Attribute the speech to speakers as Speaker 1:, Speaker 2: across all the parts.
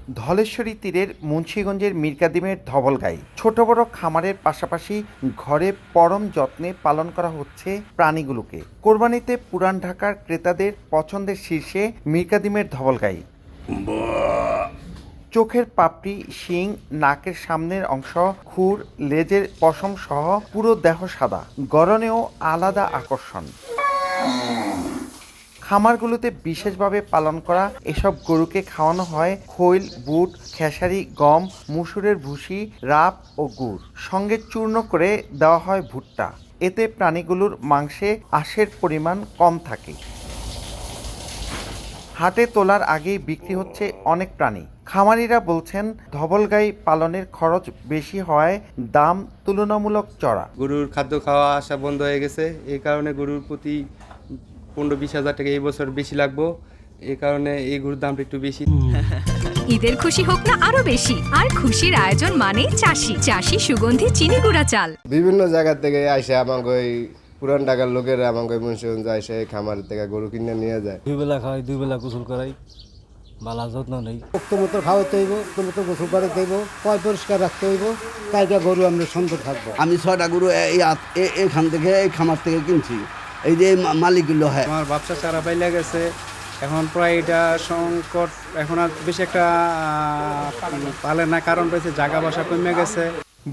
Speaker 1: ধলেশ্বরী তীরের মুন্সিগঞ্জের মিরকাদিমের ধবলগাই ছোট বড় খামারের পাশাপাশি ঘরে পরম যত্নে পালন করা হচ্ছে প্রাণীগুলোকে। কোরবানিতে পুরান ঢাকার ক্রেতাদের পছন্দের শীর্ষে মিরকাদিমের ধবলগাই। চোখের পাপড়ি, শিং, নাকের সামনের অংশ, খুর, লেজের পশম সহ পুরো দেহ সাদা, গড়নেও আলাদা আকর্ষণ। খামারগুলোতে বিশেষভাবে পালন করা এসব গরুকে খাওয়ানো হয় খৈল, বুট, খেসারি, গম, মসুরের ভুসি, রাব ও গুড়, সঙ্গে চূর্ণ করে দেওয়া হয় ভুট্টা। এতে প্রাণীগুলোর মাংসে আঁশের পরিমাণ কম থাকে। হাটে তোলার আগেই বিক্রি হচ্ছে অনেক প্রাণী। খামারিরা বলছেন ধবলগাই পালনের খরচ বেশি হওয়ায় দাম তুলনামূলক চড়া।
Speaker 2: গরুর খাদ্য খাওয়া আসা বন্ধ হয়ে গেছে, এই কারণে গরুর প্রতি 15-20 হাজার টাকা এই বছর বেশি লাগবো, এই কারণে এই গরুর দামটা একটু বেশি।
Speaker 3: ঈদের খুশি হোক না আরো বেশি, আর খুশির আয়োজন মানেই চাষি সুগন্ধি চিনি গুঁড়া চাল।
Speaker 4: বিভিন্ন জায়গা থেকে আসে আমাকে ওই পুরান ঢাকার লোকেরা আমাকে মুন্সিগঞ্জ আসে খামার থেকে গরু কিনে নিয়ে যায়।
Speaker 5: 2 বেলা খাওয়াই, 2 বেলা গোসল করাই, বালা যত্ন নেই।
Speaker 6: মতো খাওয়াতে হইব, মতো গোসল করাতে হইব, পয় পরিষ্কার রাখতে হইব, তাইটা গরু আমরা সুন্দর থাকবো।
Speaker 7: আমি 6টা গরু এখান থেকে এই খামার থেকে কিনছি। এই যে মালিকগুলো হয়
Speaker 2: আমার ব্যবসা চারা পাইলে গেছে, এখন প্রায় এটা সংকট, এখন আর বেশি একটা পালে না, কারণ রয়েছে জায়গা বাসা কমে গেছে।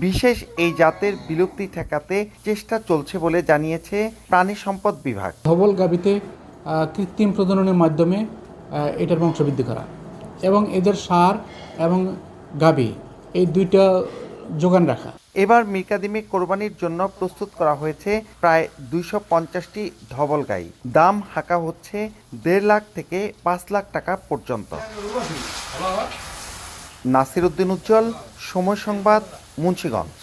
Speaker 1: বিশেষ এই জাতের বিলুপ্তি ঠেকাতে চেষ্টা চলছে বলে জানিয়েছে প্রাণী সম্পদ বিভাগ।
Speaker 8: ধবল গাভীতে কৃত্রিম প্রজননের মাধ্যমে এটার বংশবৃদ্ধি করা এবং এদের সার এবং গাভী এই দুইটা যোগান রাখা।
Speaker 1: এবার মিরকাদিমে কোরবানির জন্য প্রস্তুত করা হয়েছে প্রায় 250টি ধবলগাই। দাম হাঁকা হচ্ছে 1.5 লাখ থেকে 5 লাখ টাকা পর্যন্ত। নাসির উদ্দিন উজ্জ্বল, সময় সংবাদ, মুন্সিগঞ্জ।